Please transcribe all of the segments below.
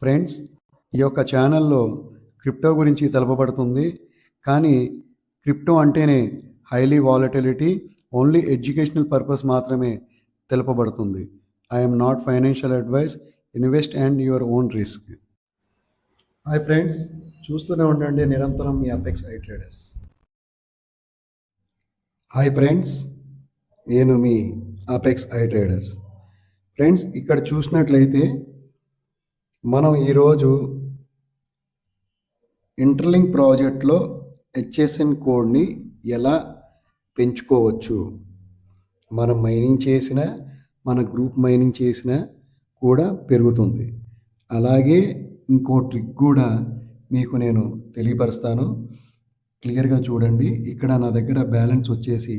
Friends, ఈ యొక్క ఛానల్లో క్రిప్టో గురించి తెలుపబడుతుంది. కానీ క్రిప్టో అంటేనే highly volatility, only educational purpose మాత్రమే తెలుపబడుతుంది. I'm not financial advice. Invest and your own risk. Hi friends, చూస్తూనే ఉండండి నిరంతరం మీ Apex I traders. Hi friends, నేను మీ అపెక్స్ ఐ ట్రేడర్స్. ఫ్రెండ్స్, ఇక్కడ చూసినట్లయితే మనం ఈరోజు ఇంటర్లింక్ ప్రాజెక్ట్లో హెచ్ఎస్ఎన్ కోడ్ని ఎలా పెంచుకోవచ్చు, మనం మైనింగ్ చేసిన, మన గ్రూప్ మైనింగ్ చేసిన కూడా పెరుగుతుంది. అలాగే ఇంకో ట్రిక్ కూడా మీకు నేను తెలియపరుస్తాను. క్లియర్గా చూడండి. ఇక్కడ నా దగ్గర బ్యాలెన్స్ వచ్చేసి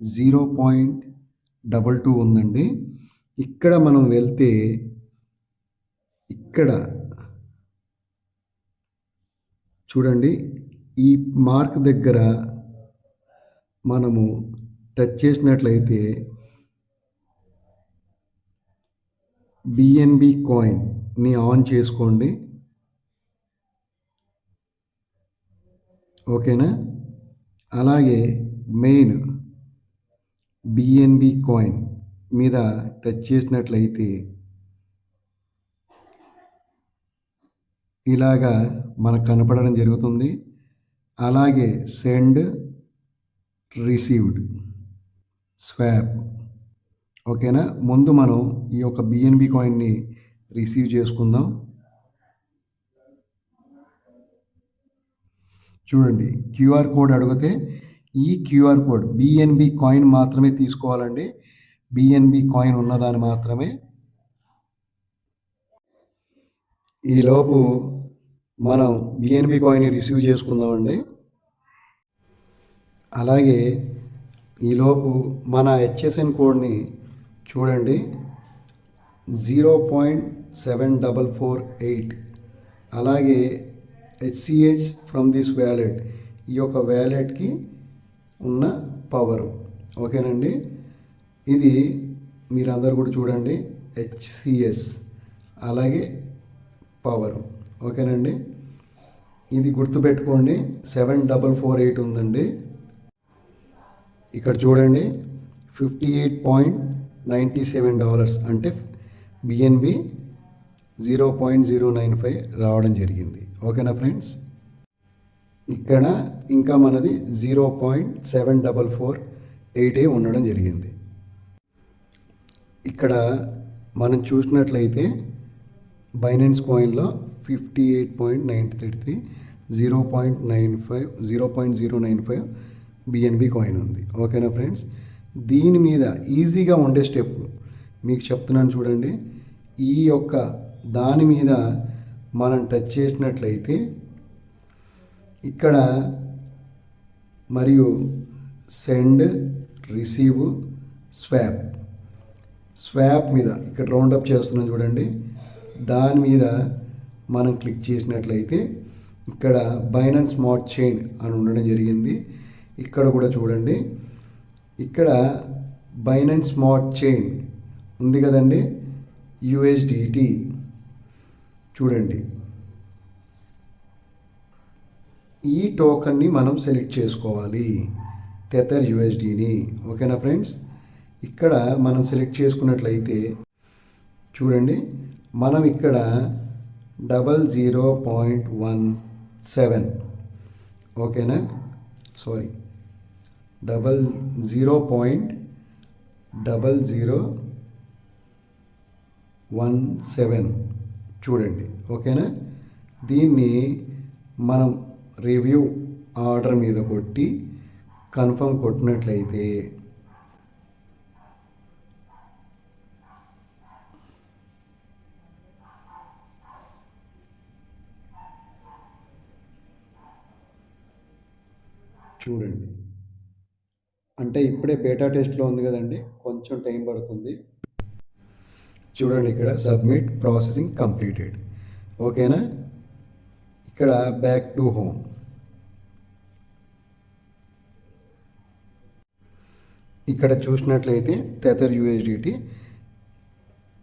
0.22 ఉందండి. ఇక్కడ మనం వెళ్తే ఇక్కడ చూడండి, ఈ మార్క్ దగ్గర మనము టచ్ చేసినట్లయితే బిఎన్బి కాయిన్ని ఆన్ చేసుకోండి. ఓకేనా? అలాగే మెయిన్ బిఎన్బి కాయిన్ మీద టచ్ చేసినట్లయితే ఇలాగా మనకు కనపడడం జరుగుతుంది. అలాగే సెండ్, రిసీవ్డ్, స్వాప్. ఓకేనా? ముందు మనం ఈ యొక్క బిఎన్బి కాయిన్ని రిసీవ్ చేసుకుందాం. చూడండి, క్యూఆర్ కోడ్ అడిగితే ఈ క్యూఆర్ కోడ్ బిఎన్బి కాయిన్ మాత్రమే తీసుకోవాలండి. బిఎన్బి కాయిన్ ఉన్నదాన్ని మాత్రమే. ఈలోపు మనం బిఎన్బి కాయిన్ని రిసీవ్ చేసుకుందామండి. అలాగే ఈలోపు మన హెచ్ఎస్ఎన్ కోడ్ని చూడండి, 0.7448. అలాగే హెచ్సిహెచ్ ఫ్రమ్ దిస్ వ్యాలెట్, ఈ యొక్క వ్యాలెట్కి ఉన్న పవరు. ఓకేనండి? ఇది మీరందరూ కూడా చూడండి, హెచ్సిఎస్ అలాగే పవరు. ఓకేనండి? ఇది గుర్తుపెట్టుకోండి, 7448 ఉందండి. ఇక్కడ చూడండి, $58.97 అంటే బిఎన్బి 0.095 రావడం జరిగింది. ఓకేనా ఫ్రెండ్స్? ఇక్కడ ఇంకా మనది 0.7448 ఉండడం జరిగింది. ఇక్కడ మనం చూసినట్లయితే బైనాన్స్ కాయిన్లో 58.933 0.095 బిఎన్బి కాయిన్ ఉంది. ఓకేనా ఫ్రెండ్స్? దీని మీద ఈజీగా ఉండే స్టెప్ మీకు చెప్తున్నాను చూడండి. ఈ యొక్క దాని మీద మనం టచ్ చేసినట్లయితే ఇక్కడ మరియు సెండ్, రిసీవ్, స్వాప్ మీద ఇక్కడ రౌండప్ చేస్తున్నాం చూడండి. దాని మీద మనం క్లిక్ చేసినట్లయితే ఇక్కడ బైనాన్స్ స్మార్ట్ చైన్ అని ఉండడం జరిగింది. ఇక్కడ కూడా చూడండి, ఇక్కడ బైనాన్స్ స్మార్ట్ చైన్ ఉంది కదండి, యుఎస్డిటి. చూడండి, ఈ టోకన్ని మనం సెలెక్ట్ చేసుకోవాలి, టెథర్ యుఎస్డిని. ఓకేనా ఫ్రెండ్స్? ఇక్కడ మనం సెలెక్ట్ చేసుకున్నట్లయితే చూడండి, మనం ఇక్కడ 00.17, ఓకేనా? 00.0017 చూడండి. ఓకేనా? దీన్ని మనం రివ్యూ ఆర్డర్ మీద కొట్టి కన్ఫర్మ్ కొట్టినట్లయితే చూడండి, అంటే ఇప్పుడే బేటా టెస్ట్లో ఉంది కదండి, కొంచెం టైం పడుతుంది. చూడండి, ఇక్కడ సబ్మిట్ ప్రాసెసింగ్ కంప్లీటెడ్. ఓకేనా? ఇక్కడ బ్యాక్ టు హోమ్. ఇక్కడ చూసినట్లయితే టెథర్ యూఎస్డిటీ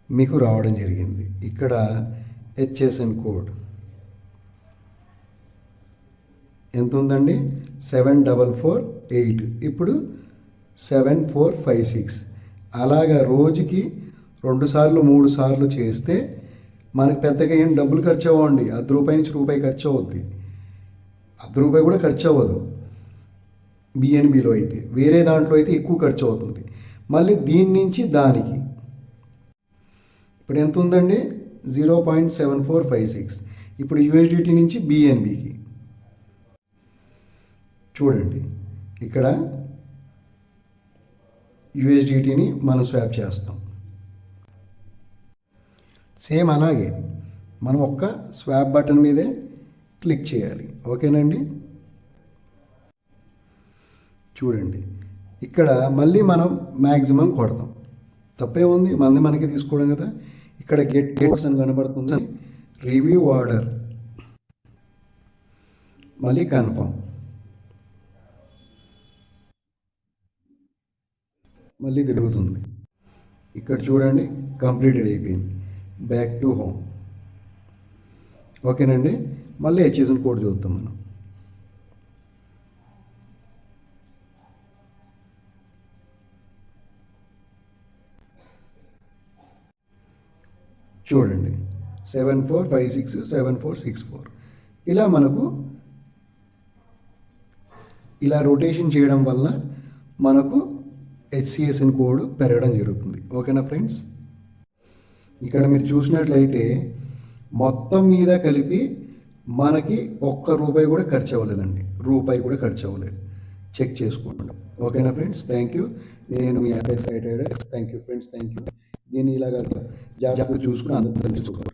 మీకు రావడం జరిగింది. ఇక్కడ హెచ్ఎస్ఎన్ కోడ్ ఎంత ఉందండి? 7448. ఇప్పుడు 7456. అలాగా రోజుకి 2 సార్లు 3 సార్లు చేస్తే మనకు పెద్దగా ఏం డబ్బులు ఖర్చు అవ్వండి. ₹10 నుంచి రూపాయి ఖర్చు అవుద్ది. ₹1 కూడా ఖర్చు అవ్వదు బిఎన్బిలో అయితే. వేరే దాంట్లో అయితే ఎక్కువ ఖర్చు అవుతుంది. మళ్ళీ దీని నుంచి దానికి ఇప్పుడు ఎంత ఉందండి? 0.7456. ఇప్పుడు యూఎస్డిటీ నుంచి బిఎన్బికి చూడండి, ఇక్కడ యూఎస్డిటీని మనం స్వాప్ చేస్తాం. సేమ్ అలాగే మనం ఒక్క స్వాప్ బటన్ మీదే క్లిక్ చేయాలి. ఓకేనండి. చూడండి, ఇక్కడ మళ్ళీ మనం మ్యాక్సిమం కొడతాం. తప్పే ఉంది, మనకి తీసుకోవడం కదా. ఇక్కడ గెట్ డేట్స్ అని కనబడుతుంది. రివ్యూ ఆర్డర్, మళ్ళీ కన్ఫర్మ్, మళ్ళీ తిరుగుతుంది. ఇక్కడ చూడండి, కంప్లీటెడ్ అయిపోయింది. Back to home. ఓకేనండి. మళ్ళీ హెచ్ఎస్ఎన్ కోడ్ చూద్దాం మనం. చూడండి, 7456 7464. ఇలా మనకు ఇలా రొటేషన్ చేయడం వల్ల మనకు హెచ్సిఎస్ఎన్ కోడ్ పెరగడం జరుగుతుంది. ఓకేనా ఫ్రెండ్స్? ఇక్కడ మీరు చూసినట్లయితే మొత్తం మీద కలిపి మనకి ₹1 కూడా ఖర్చు అవ్వలేదండి. రూపాయి కూడా ఖర్చు అవ్వలేదు. చెక్ చేసుకోండి. ఓకేనా ఫ్రెండ్స్? Thank you. నేను మీ Apex. Thank you friends, thank you. దీన్ని ఇలాగ జాగ్రత్తగా చూసుకుని అందరూ తెలుసుకోవాలి.